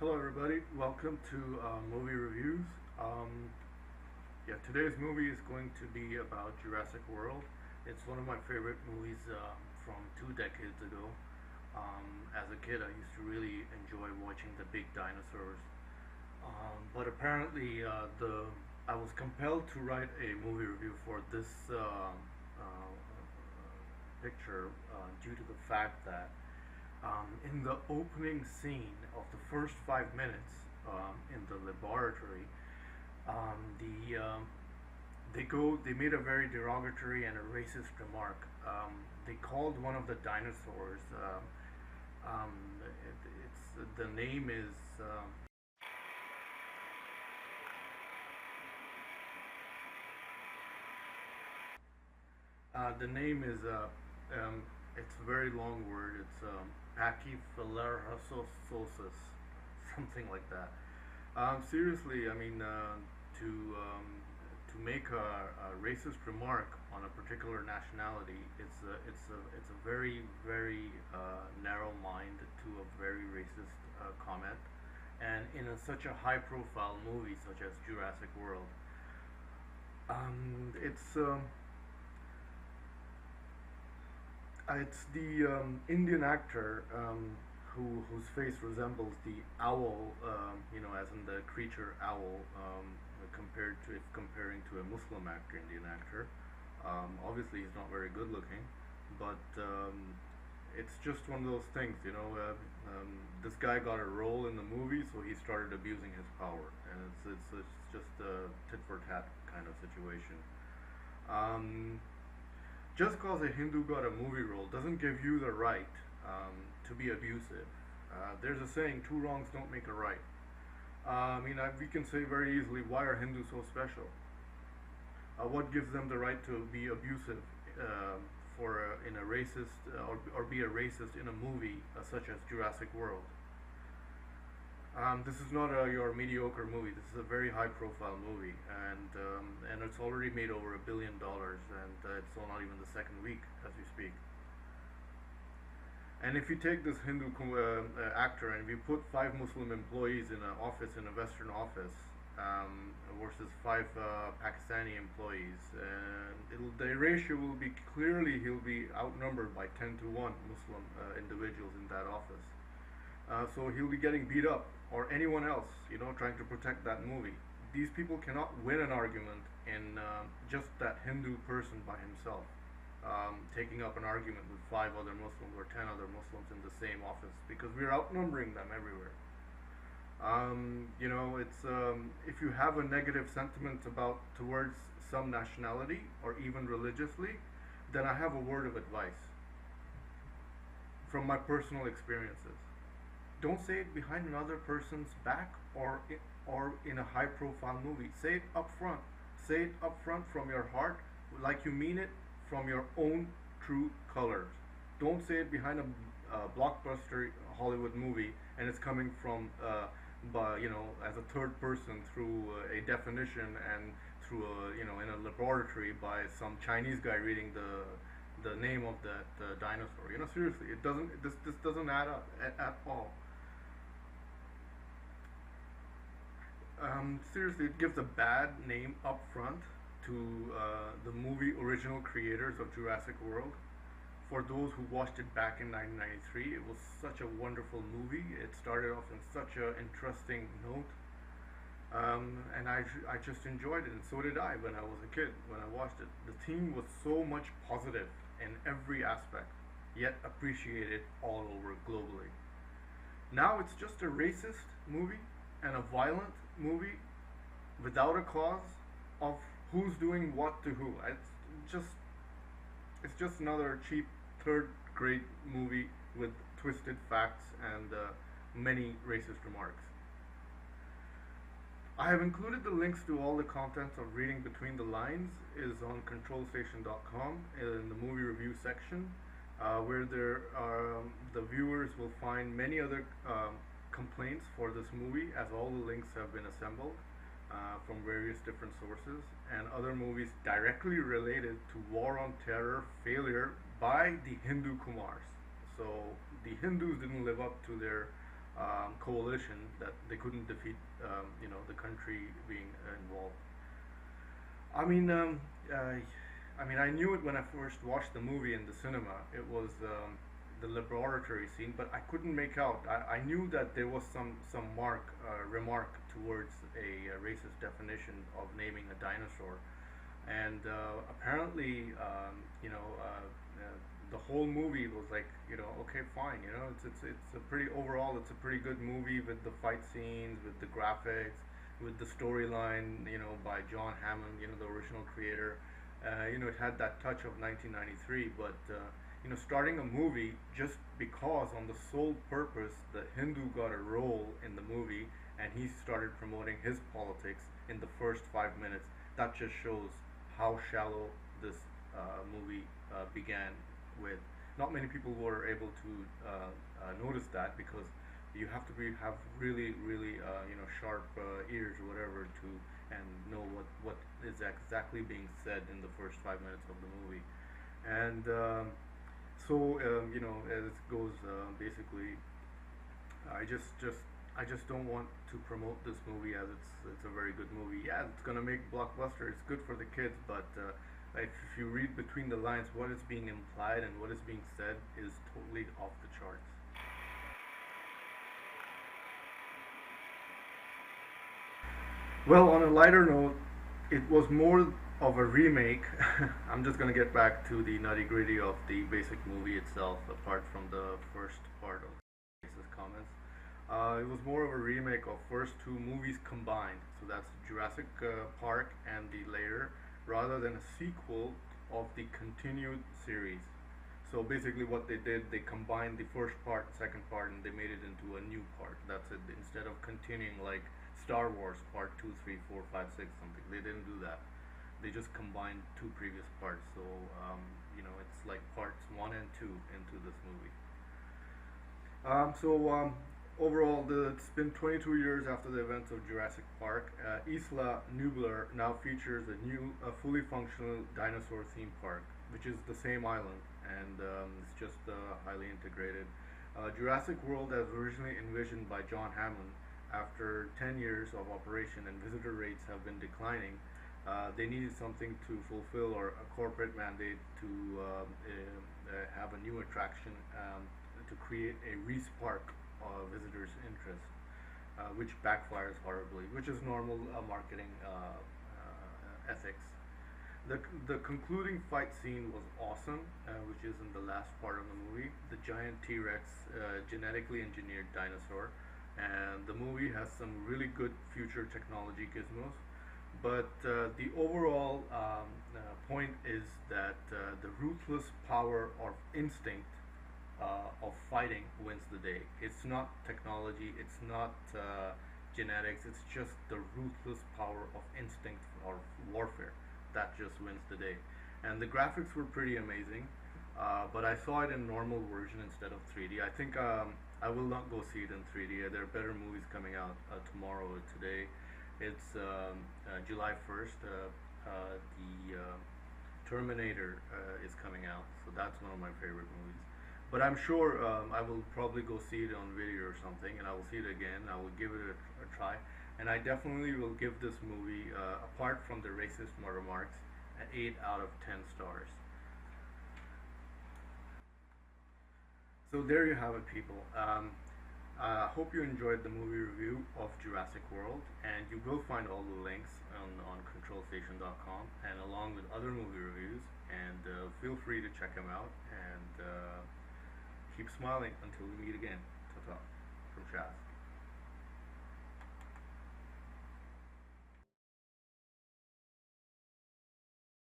Hello everybody, welcome to movie reviews. Today's movie is going to be about Jurassic World. It's one of my favorite movies from 2 decades ago. As a kid, I used to really enjoy watching the big dinosaurs. But apparently, I was compelled to write a movie review for this picture due to the fact that in the opening scene of the first 5 minutes in the laboratory, they made a very derogatory and a racist remark. They called one of the dinosaurs. It's the name is. The name is it's a very long word. It's Pachyphalarososis, something like that. Seriously, I mean, to make a racist remark on a particular nationality, it's a very narrow mind to a very racist comment, and in such a high profile movie such as Jurassic World, it's. It's the Indian actor whose face resembles the owl, as in the creature owl, compared to if comparing to a Muslim actor, Indian actor. Obviously, he's not very good looking, but it's just one of those things, this guy got a role in the movie, so he started abusing his power, and it's just a tit for tat kind of situation. Um, just because a Hindu got a movie role doesn't give you the right to be abusive. There's a saying, two wrongs don't make a right. We can say very easily, why are Hindus so special? What gives them the right to be abusive in a racist or be a racist in a movie such as Jurassic World? This is not your mediocre movie. This is a very high-profile movie, and it's already made over $1 billion, and it's not even the second week as we speak. And if you take this Hindu actor and we put 5 Muslim employees in an office, in a Western office, versus 5 Pakistani employees, the ratio will be clearly he'll be outnumbered by 10 to 1 Muslim individuals in that office. So he'll be getting beat up, or anyone else, trying to protect that movie. These people cannot win an argument in just that Hindu person by himself, taking up an argument with 5 other Muslims or 10 other Muslims in the same office, because we're outnumbering them everywhere. It's if you have a negative sentiment towards some nationality or even religiously, then I have a word of advice from my personal experiences. Don't say it behind another person's back or in a high profile movie. Say it up front. Say it up front from your heart, like you mean it, from your own true colors. Don't say it behind a blockbuster Hollywood movie and it's coming from as a third person through a definition and through in a laboratory by some Chinese guy reading the name of that dinosaur. Seriously, it doesn't. This doesn't add up at all. Seriously, it gives a bad name up front to the movie original creators of Jurassic World. For those who watched it back in 1993, it was such a wonderful movie. It started off in such an interesting note, and I just enjoyed it, and so did I when I was a kid, when I watched it. The theme was so much positive in every aspect, yet appreciated all over globally. Now it's just a racist movie and a violent movie without a cause of who's doing what to who. Just it's just another cheap third-grade movie with twisted facts and many racist remarks. I have included the links to all the contents of Reading Between the Lines is on controlstation.com in the movie review section, where the viewers will find many other complaints for this movie, as all the links have been assembled from various different sources, and other movies directly related to War on Terror failure by the Hindu Kumars. So the Hindus didn't live up to their coalition that they couldn't defeat, the country being involved. I mean, I knew it when I first watched the movie in the cinema. It was the laboratory scene, but I couldn't make out. I knew that there was some remark towards a racist definition of naming a dinosaur, and apparently, the whole movie was like, okay, fine, it's a pretty overall, it's a pretty good movie with the fight scenes, with the graphics, with the storyline, by John Hammond, the original creator. It had that touch of 1993, but starting a movie just because on the sole purpose the Hindu got a role in the movie and he started promoting his politics in the first 5 minutes, that just shows how shallow this movie began with. Not many people were able to notice that because you have to have really, really, sharp ears or whatever to and know what is exactly being said in the first 5 minutes of the movie. And as it goes, basically, I just don't want to promote this movie as it's a very good movie. Yeah, it's gonna make blockbuster. It's good for the kids, but if you read between the lines, what is being implied and what is being said is totally off the charts. Well, on a lighter note, it was more of a remake. I'm just gonna get back to the nitty gritty of the basic movie itself, apart from the first part of his comments. It was more of a remake of first two movies combined. So that's Jurassic Park and the later, rather than a sequel of the continued series. So basically, what they did, they combined the first part, second part, and they made it into a new part. That's it. Instead of continuing like Star Wars Part 2, 3, 4, 5, 6, something, they didn't do that. They just combined two previous parts. So it's like parts one and two into this movie. Overall, it's been 22 years after the events of Jurassic Park. Isla Nublar now features a fully functional dinosaur theme park, which is the same island, and it's just highly integrated. Jurassic World, as originally envisioned by John Hammond, after 10 years of operation and visitor rates have been declining, they needed something to fulfill or a corporate mandate to have a new attraction, to create a re-spark visitors' interest, which backfires horribly, which is normal marketing ethics. The concluding fight scene was awesome, which is in the last part of the movie. The giant T-Rex, genetically engineered dinosaur, and the movie has some really good future technology gizmos. But the overall point is that the ruthless power of instinct of fighting wins the day. It's not technology, it's not genetics, it's just the ruthless power of instinct or warfare that just wins the day. And the graphics were pretty amazing, but I saw it in normal version instead of 3D. I think I will not go see it in 3D. There are better movies coming out tomorrow or today. It's July 1st. The Terminator is coming out, so that's one of my favorite movies. But I'm sure I will probably go see it on video or something, and I will see it again. I will give it a try, and I definitely will give this movie, apart from the racist remarks, an 8 out of 10 stars. So there you have it, people. I hope you enjoyed the movie review of Jurassic World, and you will find all the links on controlstation.com and along with other movie reviews, and feel free to check them out, and keep smiling until we meet again. Ta-ta.